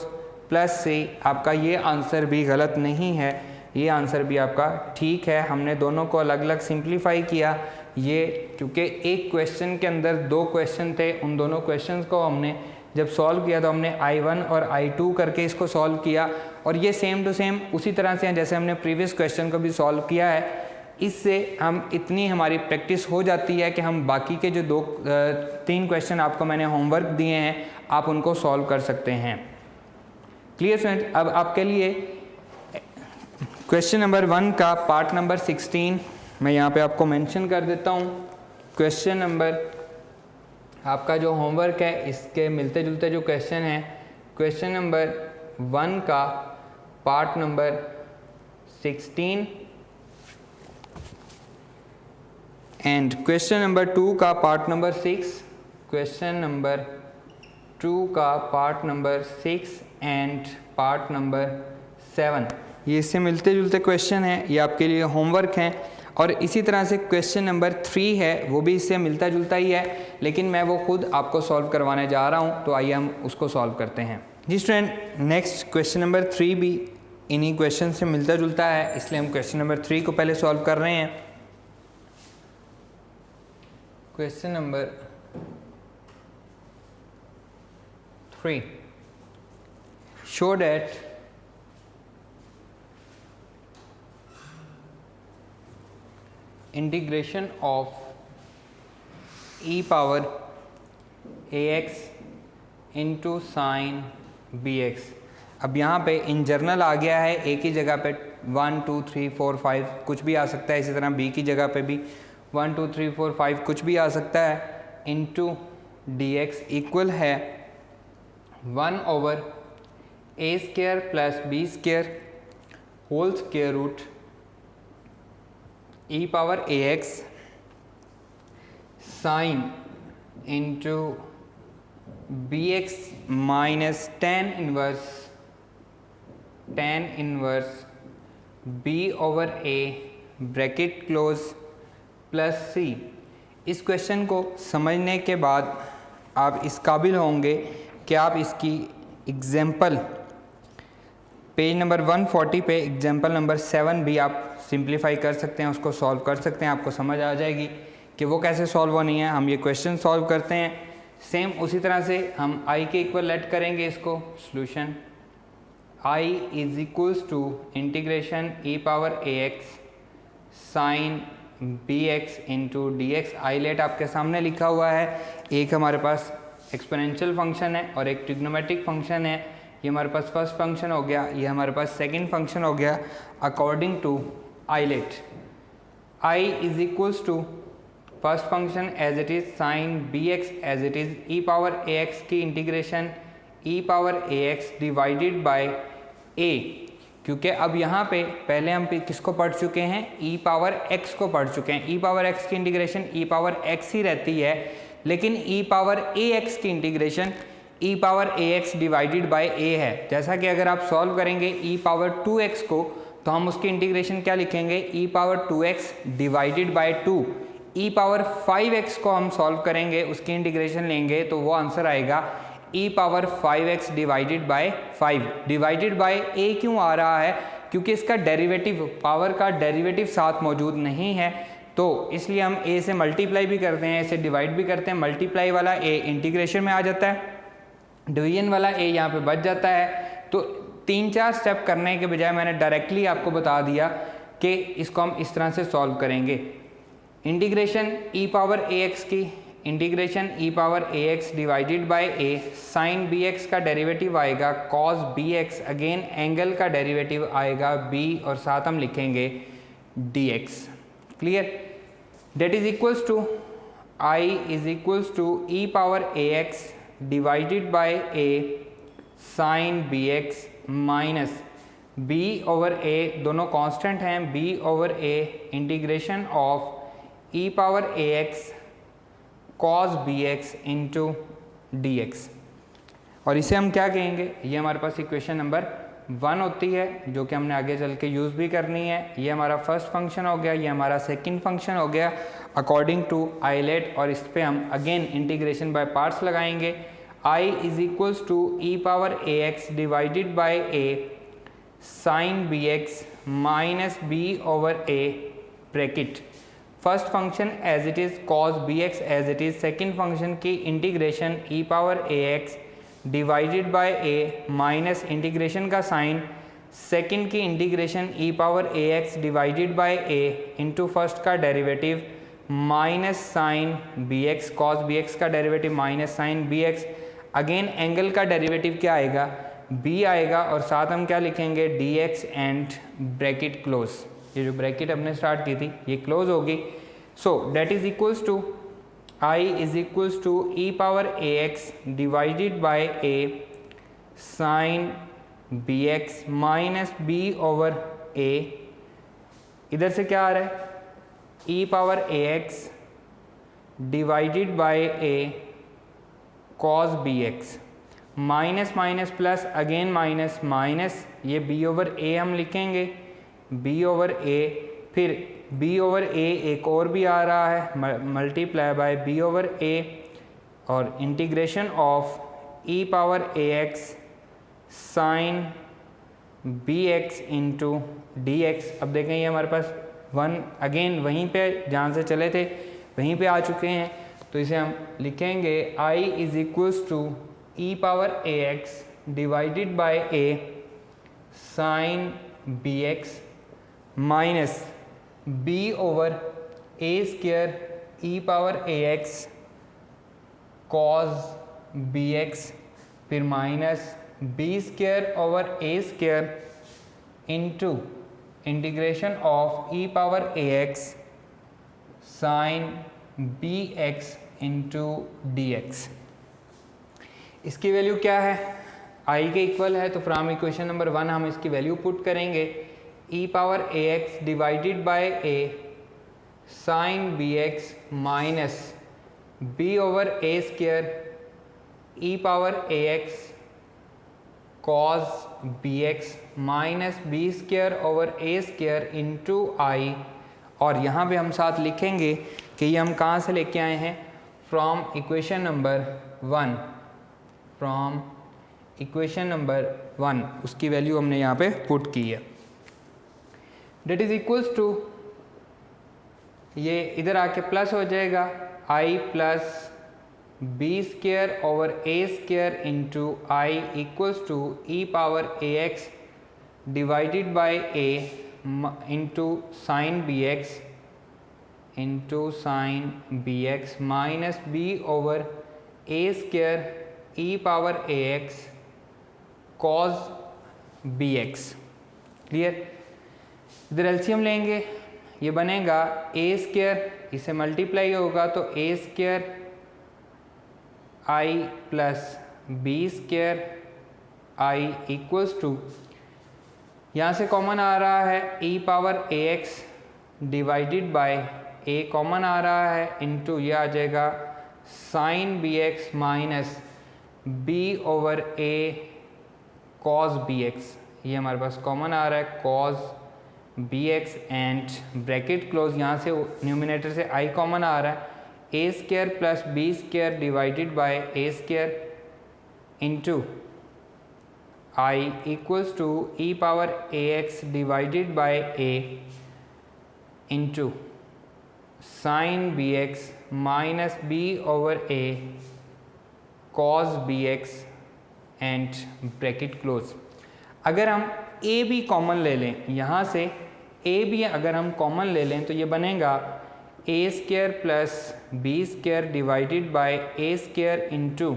plus से आपका ये आंसर भी गलत नहीं है, ये आंसर भी आपका ठीक है। हमने दोनों को अलग अलग सिंप्लीफाई किया, ये क्योंकि एक क्वेश्चन के अंदर दो क्वेश्चन थे, उन दोनों क्वेश्चंस को हमने जब सॉल्व किया तो हमने I1 और I2 करके इसको सॉल्व किया, और ये सेम टू सेम उसी तरह से हैं जैसे हमने प्रीवियस क्वेश्चन को भी सॉल्व किया है। इससे हम इतनी हमारी प्रैक्टिस हो जाती है कि हम बाकी के जो 3 क्वेश्चन आपको मैंने होमवर्क दिए हैं आप उनको सॉल्व कर सकते हैं। Clear student? अब आपके लिए क्वेश्चन नंबर 1 का पार्ट नंबर 16 मैं यहाँ पे आपको मेंशन कर देता हूँ। क्वेश्चन नंबर आपका जो होमवर्क है इसके मिलते जुलते जो क्वेश्चन हैं, क्वेश्चन नंबर 1 का part number 16 and question number 2 का पार्ट नंबर 6, क्वेश्चन नंबर 2 का part number 6 and part number 7, ये इससे मिलते जुलते क्वेश्चन हैं, ये आपके लिए होमवर्क हैं। और इसी तरह से क्वेश्चन नंबर 3 है वो भी इससे मिलता जुलता ही है, लेकिन मैं वो खुद आपको सॉल्व करवाने जा रहा हूँ, तो आइए हम उसको सॉल्व करते हैं। जी स्टूडेंट, नेक्स्ट क्वेश्चन नंबर 3 भी इन्हीं क्वेश्चन से मिलता जुलता है, इसलिए हम क्वेश्चन नंबर 3 को पहले सॉल्व कर रहे हैं। Question number 3, show that integration of e power ax into sin bx। अब यहाँ पे इन जर्नल आ गया है, एक ही जगह पे 1 2 3 4 5 कुछ भी आ सकता है, इसी तरह b की जगह पे भी 1 2 3 4 5 कुछ भी आ सकता है, इंटू dx इक्वल है 1/a² plus b² whole square root e power ax sine into bx minus tan inverse b/a bracket close plus c। इस क्वेश्चन को समझने के बाद आप इस काबिल होंगे कि आप इसकी एग्जाम्पल पेज नंबर 140 पे एग्जाम्पल नंबर 7 भी आप सिंप्लीफाई कर सकते हैं, उसको सॉल्व कर सकते हैं, आपको समझ आ जाएगी कि वो कैसे सॉल्व होनी है। हम ये क्वेश्चन सॉल्व करते हैं सेम उसी तरह से, हम i के इक्वल लेट करेंगे इसको solution i is equals to integration e power ax sine bx into d x. ILATE आपके सामने लिखा हुआ है, एक हमारे पास एक्सपोनेंशियल फंक्शन है और एक ट्रिग्नोमेट्रिक फंक्शन है। ये हमारे पास फर्स्ट फंक्शन हो गया, ये हमारे पास सेकंड फंक्शन हो गया according to ILATE. I is equals to first function as it is sine bx as it is e power ax की integration e power ax divided by a, क्योंकि अब यहाँ पे पहले हम किसको पढ़ चुके हैं, e पावर x को पढ़ चुके हैं। e पावर x की इंटीग्रेशन e पावर x ही रहती है, लेकिन e पावर ax की integration e power ax divided by a है। जैसा कि अगर आप सॉल्व करेंगे e पावर 2x को तो हम उसकी इंटीग्रेशन क्या लिखेंगे, e power 2x divided by 2। e power 5x को हम सॉल्व करेंगे, उसकी इंटीग्रेशन लेंगे तो वो आंसर आएगा e power 5x divided by 5। Divided by a क्यों आ रहा है, क्योंकि इसका डेरिवेटिव, पावर का डेरिवेटिव साथ मौजूद नहीं है, तो इसलिए हम a से मल्टीप्लाई भी करते हैं, इसे डिवाइड भी करते हैं। मल्टीप्लाई वाला a इंटीग्रेशन में आ जाता है, डिवीजन वाला a यहाँ पे बच जाता है। तो 3-4 स्टेप करने के बजाय मैंने डायरेक्टली आपको बता दिया कि इसको हम इस तरह से सॉल्व करेंगे। इंटीग्रेशन e पावर ax की integration e power ax divided by a, sine bx का डेरिवेटिव आएगा cos bx, अगेन एंगल का डेरिवेटिव आएगा b और साथ हम लिखेंगे dx। Clear? That is equals to i is equals to e power ax divided by a sine bx minus b over a, दोनों constant हैं, b over a integration of e power ax cos bx into dx। और इसे हम क्या कहेंगे, ये हमारे पास equation number 1 होती है जो कि हमने आगे चल के यूज़ भी करनी है। ये हमारा फर्स्ट फंक्शन हो गया, ये हमारा सेकंड फंक्शन हो गया अकॉर्डिंग टू आइलेट, और इस पर हम अगेन इंटीग्रेशन बाय पार्ट्स लगाएंगे। I is equals to e power a x divided by a sine b x minus b over a bracket first function as it is cos b x as it is, second function की integration e power a x divided by a minus integration का sign second की integration e power a x divided by a into first का derivative minus sine b x, cos b x का derivative minus sine b x, again angle का derivative क्या आएगा, b आएगा, और साथ हम क्या लिखेंगे, d x and bracket close. ये जो ब्रैकेट हमने स्टार्ट की थी ये क्लोज होगी। So that is equals to I is equals to e power a x divided by a sine b x minus b over a, इधर से क्या आ रहा है, e power a x divided by a cos b x, minus minus plus again minus minus, ये b over a हम लिखेंगे, B over ए, फिर बी ओवर ए एक और भी आ रहा है multiply by b over a, और integration of e power a x sine b x into d x. अब देखें ये हमारे पास 1 अगेन वहीं पे जहाँ से चले थे वहीं पे आ चुके हैं, तो इसे हम लिखेंगे I is equals to e power a x divided by a sine b x minus b over a square e power a x cos b x, फिर minus b square over a square into integration of e power a x sine b x into d x. इसकी value क्या है, आई के equal है, तो from equation number 1 हम इसकी value put करेंगे, e power a x divided by a sine b x minus b over a square e power a x cos b x minus b square over a square into I, और यहाँ पे हम साथ लिखेंगे कि ये हम कहाँ से लेके आए हैं, from equation number 1, from equation number 1 उसकी वैल्यू हमने यहाँ पे पुट की है। डेट इज इक्वल्स टू, ये इधर आके प्लस हो जाएगा, I plus b square over a square into I equals to e power a x divided by a into sine b x into sine b x minus b over a square e power a x cos b x. Clear, इधर LCM लेंगे, ये बनेगा a square, इसे multiply होगा तो a square I plus b square I equals to, यहाँ से common आ रहा है e power a x divided by a common आ रहा है इंटू ये आ जाएगा sine b x minus b over a cos b x, ये हमारे पास कॉमन आ रहा है cos b x and bracket close, यहाँ से न्यूमिनेटर से आई कॉमन आ रहा है, a square plus b square divided by a square into I equals to e power a x divided by a into sine b x minus b over a cos b x and bracket close. अगर हम ए भी common ले लें, यहाँ से ए भी अगर हम कॉमन ले लें तो ये बनेगा a square plus b square divided by a square into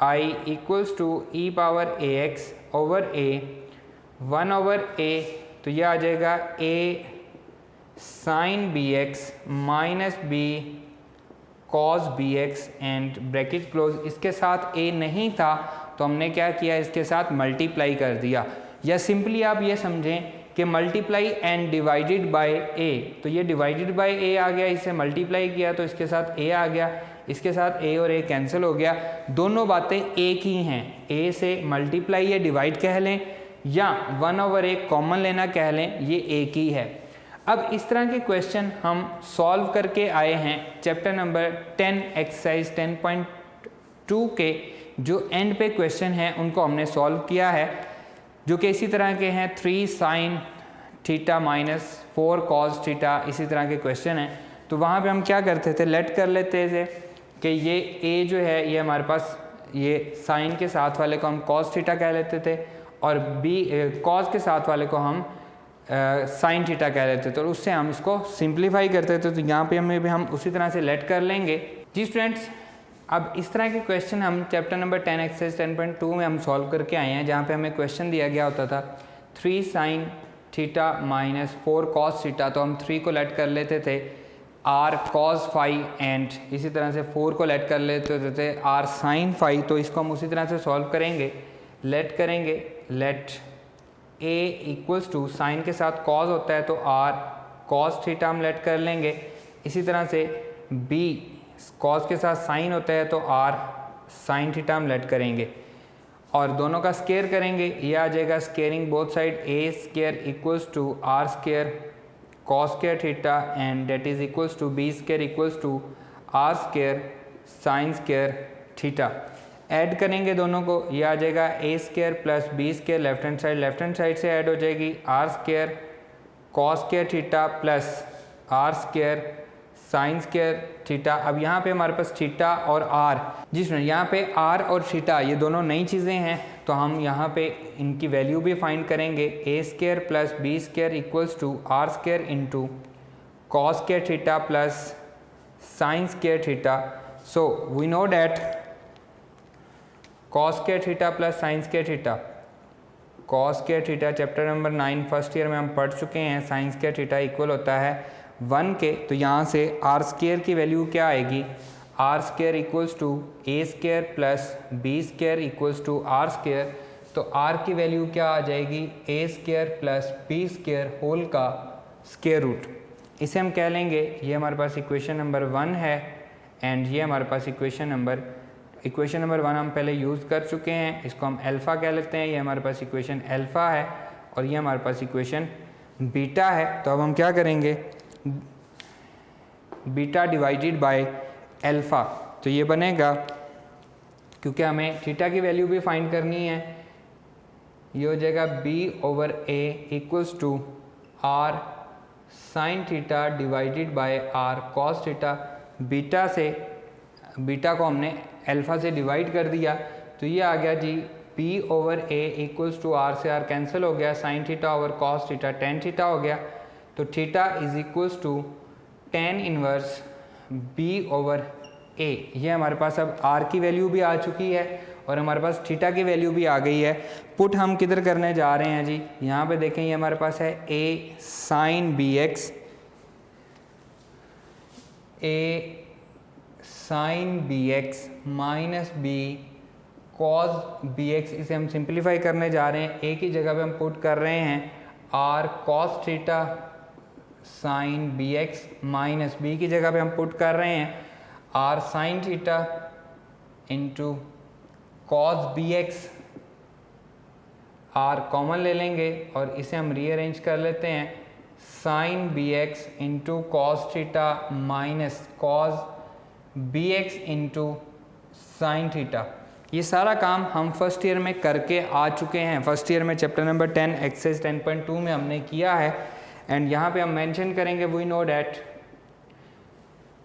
I equals to e power a x over a 1 over a, तो यह आ जाएगा a sine b x minus b cos b x and bracket close. इसके साथ ए नहीं था तो हमने क्या किया, इसके साथ मल्टीप्लाई कर दिया, या सिंपली आप ये समझें कि मल्टीप्लाई एंड डिवाइडेड बाय ए, तो ये डिवाइडेड बाय ए आ गया, इसे मल्टीप्लाई किया तो इसके साथ ए आ गया, इसके साथ ए और ए कैंसिल हो गया, दोनों बातें एक ही हैं। ए से मल्टीप्लाई या डिवाइड कह लें या 1/a कॉमन लेना कह लें, ये एक ही है। अब इस तरह के क्वेश्चन हम सॉल्व करके आए हैं चैप्टर नंबर 10 एक्सरसाइज 10.2 के जो एंड पे क्वेश्चन हैं उनको हमने सॉल्व किया है, जो कि इसी तरह के हैं 3 sin theta minus 4 cos theta, इसी तरह के क्वेश्चन हैं। तो वहाँ पे हम क्या करते थे, लेट कर लेते थे कि ये a जो है ये हमारे पास ये साइन के साथ वाले को हम cos थीटा कह लेते थे और b cos के साथ वाले को हम साइन थीटा कह लेते थे, तो उससे हम इसको सिंप्लीफाई करते थे। तो यहाँ पे हमें भी हम उसी तरह से लेट कर लेंगे। जी स्टूडेंट्स, अब इस तरह के क्वेश्चन हम चैप्टर नंबर 10 एक्सरसाइज 10.2 में हम सॉल्व करके आए हैं, जहाँ पे हमें क्वेश्चन दिया गया होता था 3 sin theta minus 4 cos theta, तो हम 3 को लेट कर लेते थे r cos फाई एंड इसी तरह से 4 को लेट कर लेते थे r sin फाई। तो इसको हम उसी तरह से सॉल्व करेंगे, लेट करेंगे, let a equals to sine के साथ cos होता है तो r cos थीटा हम लेट कर लेंगे, इसी तरह से b cos के साथ साइन होता है तो r sin थीटा हम लेट करेंगे और दोनों का स्केयर करेंगे, ये आ जाएगा squaring both side a square equals to r square cos square theta and that is equals to b square equals to r square sin square theta. Add करेंगे दोनों को, ये आ जाएगा a square plus b square, left hand side से add हो जाएगी r square cos square theta plus r square sign square theta. अब यहाँ पे हमारे पास थीटा और r, जिसमें यहाँ पे r और थीटा ये दोनों नई चीज़ें हैं, तो हम यहाँ पे इनकी वैल्यू भी फाइंड करेंगे। a square plus b square equals to r square into cos square theta plus sine square theta. So we know that cos square theta plus sine square theta, cos square theta chapter number 9 first year में हम पढ़ चुके हैं, sign square theta equal होता है 1 के। तो यहाँ से r स्केयर की वैल्यू क्या आएगी, r square equals to a square plus b square equals to r square. तो r की वैल्यू क्या आ जाएगी, a square plus b square whole का स्केयर रूट। इसे हम कह लेंगे, ये हमारे पास इक्वेशन नंबर 1 है एंड ये हमारे पास इक्वेशन नंबर 1 हम पहले यूज़ कर चुके हैं, इसको हम अल्फ़ा कह लेते हैं। ये हमारे पास इक्वेशन अल्फ़ा है और ये हमारे पास इक्वेशन बीटा है। तो अब हम क्या करेंगे, बीटा डिवाइडेड बाय अल्फ़ा, तो ये बनेगा, क्योंकि हमें थीटा की वैल्यू भी फाइंड करनी है, ये हो जाएगा b/a equals to r sine theta divided by r cos theta. Beta को हमने अल्फ़ा से डिवाइड कर दिया, तो ये आ गया जी b/a इक्वल्स टू r से r कैंसिल हो गया, sine theta over cos theta tan theta हो गया। तो theta is equals to tan inverse b/a। ये हमारे पास अब r की वैल्यू भी आ चुकी है और हमारे पास थीटा की वैल्यू भी आ गई है। पुट हम किधर करने जा रहे हैं जी, यहाँ पे देखें, ये हमारे पास है a sin bx, a sin bx minus b cos bx। इसे हम सिंप्लीफाई करने जा रहे हैं, a की जगह पे हम पुट कर रहे हैं r cos theta sin bx minus b की जगह पे हम पुट कर रहे हैं r sin theta into cos bx। r common ले लेंगे और इसे हम रीअरेंज कर लेते हैं, sin bx into cos theta minus cos bx into sine theta. ये सारा काम हम फर्स्ट ईयर में करके आ चुके हैं, फर्स्ट ईयर में चैप्टर नंबर 10 एक्सरसाइज 10.2 में हमने किया है। एंड यहाँ पे हम मेंशन करेंगे, we know that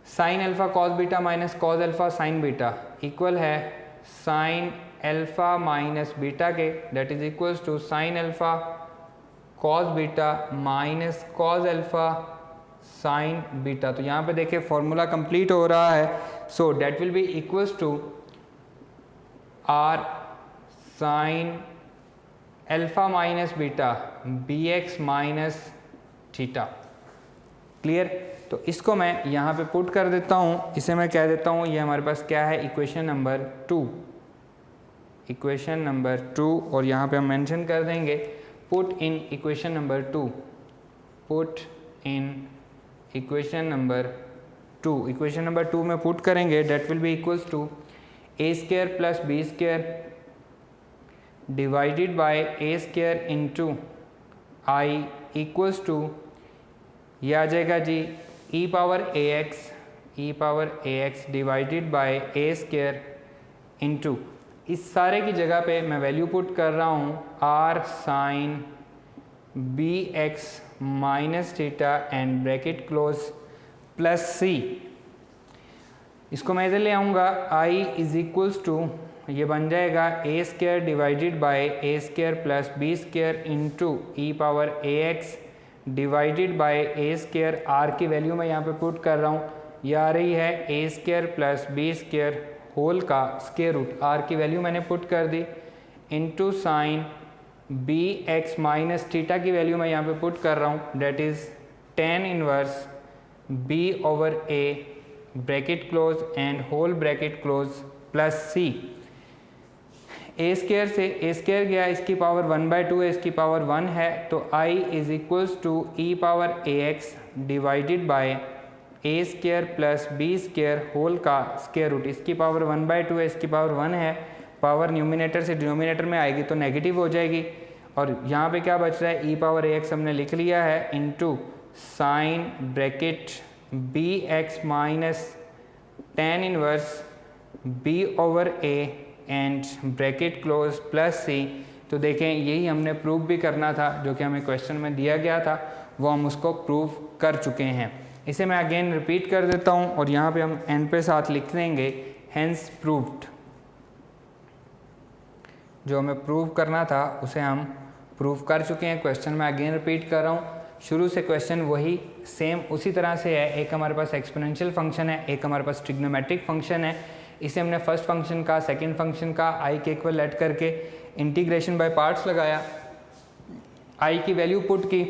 sine alpha cos beta minus cos alpha sine beta equal है साइन अल्फ़ा माइनस बीटा के, that is equals to sine alpha cos beta minus cos alpha sine beta. तो यहाँ पे देखिए formula complete हो रहा है। So that will be equals to r sine alpha minus beta bx minus theta. Clear? तो इसको मैं यहाँ पे पुट कर देता हूँ, इसे मैं कह देता हूँ, ये हमारे पास क्या है, इक्वेशन नंबर 2, इक्वेशन नंबर 2, और यहाँ पे हम मेंशन कर देंगे put in equation number 2, put in equation number 2, equation number 2 में पुट करेंगे, that will be equals to a square plus b square divided by a square into I equals to, ये आ जाएगा जी e power a x divided by a square into, इस सारे की जगह पे मैं वैल्यू पुट कर रहा हूँ r sine b x minus theta and bracket close plus c, इसको मैं इधर ले आऊँगा, आई इज इक्वल्स टू, ये बन जाएगा a square divided by a square plus b square into e power a x divided by a square, r की value मैं यहाँ पे पुट कर रहा हूँ, ये आ रही है a square plus b square whole का स्क्वायर रूट, आर की वैल्यू मैंने पुट कर दी, into sine b x minus theta की वैल्यू मैं यहाँ पे पुट कर रहा हूँ, that is tan inverse b over a bracket close and whole bracket close plus c, a square से ए स्क्वायर गया, इसकी पावर 1/2 है, इसकी पावर 1 है, तो i is equals to e power a x divided by a square plus b square whole का square root, इसकी power 1/2 है, इसकी पावर 1 है, पावर न्यूमिनेटर से डिनोमिनेटर में आएगी तो नेगेटिव हो जाएगी, और यहाँ पे क्या बच रहा है, ई पावर ए एक्स हमने लिख लिया है into sine bracket b x minus tan inverse b over a and bracket close plus c. तो देखें यही हमने प्रूव भी करना था, जो कि हमें क्वेश्चन में दिया गया था, वो हम उसको प्रूव कर चुके हैं। इसे मैं अगेन रिपीट कर देता हूँ और यहाँ पे हम एंड पे साथ लिख देंगे हेंस प्रूव्ड, जो हमें प्रूव करना था उसे हम प्रूव कर चुके हैं। क्वेश्चन मैं अगेन रिपीट कर रहा हूँ, शुरू से क्वेश्चन वही सेम उसी तरह से है, एक हमारे पास एक्सपोनेंशियल फंक्शन है, एक हमारे पास ट्रिग्नोमेट्रिक फंक्शन है, इसे हमने फर्स्ट फंक्शन का सेकंड फंक्शन का आई के इक्वल लेट करके इंटीग्रेशन बाय पार्ट्स लगाया, आई की वैल्यू पुट की,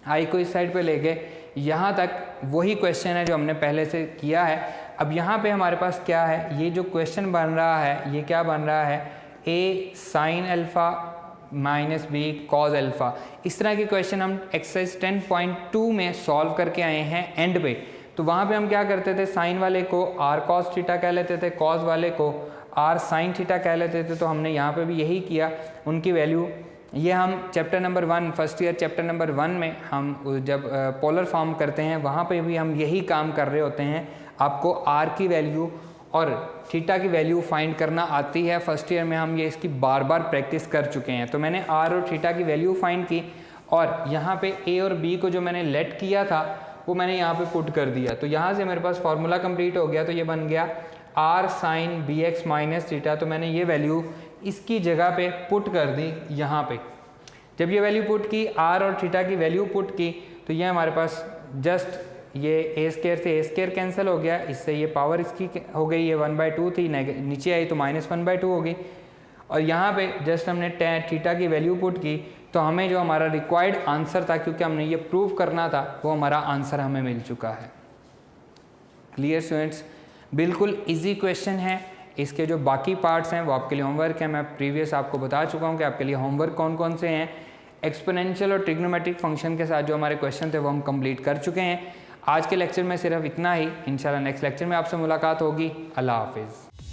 आई को इस साइड पे ले गए, यहाँ तक वही क्वेश्चन है जो हमने पहले से किया है। अब यहाँ पे हमारे पास क्या है, ये जो क्वेश्चन बन रहा है ये क्या बन रहा है, a sine alpha minus b cos alpha, इस तरह के क्वेश्चन हम एक्सरसाइज 10.2 में सॉल्व करके आए हैं एंड पे। तो वहाँ पे हम क्या करते थे, साइन वाले को आर कॉस थीटा कह लेते थे, कॉस वाले को आर साइन थीटा कह लेते थे, तो हमने यहाँ पे भी यही किया, उनकी वैल्यू ये हम chapter number 1 first year chapter number 1 में हम जब पोलर फॉर्म करते हैं वहाँ पे भी हम यही काम कर रहे होते हैं, आपको आर की वैल्यू और थीटा की वैल्यू फाइंड करना आती है, फर्स्ट ईयर में हम ये इसकी बार बार प्रैक्टिस कर चुके हैं। तो मैंने आर और थीटा की वैल्यू फाइंड की और यहाँ पे ए और बी को जो मैंने लेट किया था वो मैंने यहाँ पे पुट कर दिया, तो यहाँ से मेरे पास फार्मूला कंप्लीट हो गया, तो ये बन गया r sine b x minus theta, तो मैंने ये वैल्यू इसकी जगह पे पुट कर दी यहाँ पे। जब ये वैल्यू पुट की, आर और थीटा की वैल्यू पुट की, तो ये हमारे पास जस्ट ये ए स्क्वायर से ए स्क्वायर कैंसिल हो गया, इससे ये पावर इसकी हो गई, ये 1/2 थी, नीचे आई तो -1/2 हो गई, और यहाँ पे जस्ट हमने थीटा की वैल्यू पुट की, तो हमें जो हमारा रिक्वायर्ड आंसर था, क्योंकि हमने ये प्रूव करना था, वो हमारा आंसर हमें मिल चुका है। क्लियर स्टूडेंट्स, बिल्कुल इजी क्वेश्चन है। इसके जो बाकी पार्ट्स हैं वो आपके लिए होमवर्क है, मैं प्रीवियस आपको बता चुका हूँ कि आपके लिए होमवर्क कौन कौन से हैं। एक्सपोनेंशियल और ट्रिग्नोमेट्रिक फंक्शन के साथ जो हमारे क्वेश्चन थे वो हम कंप्लीट कर चुके हैं। आज के लेक्चर में सिर्फ इतना ही, इंशाल्लाह नेक्स्ट लेक्चर में आपसे मुलाकात होगी। अल्लाह हाफिज़।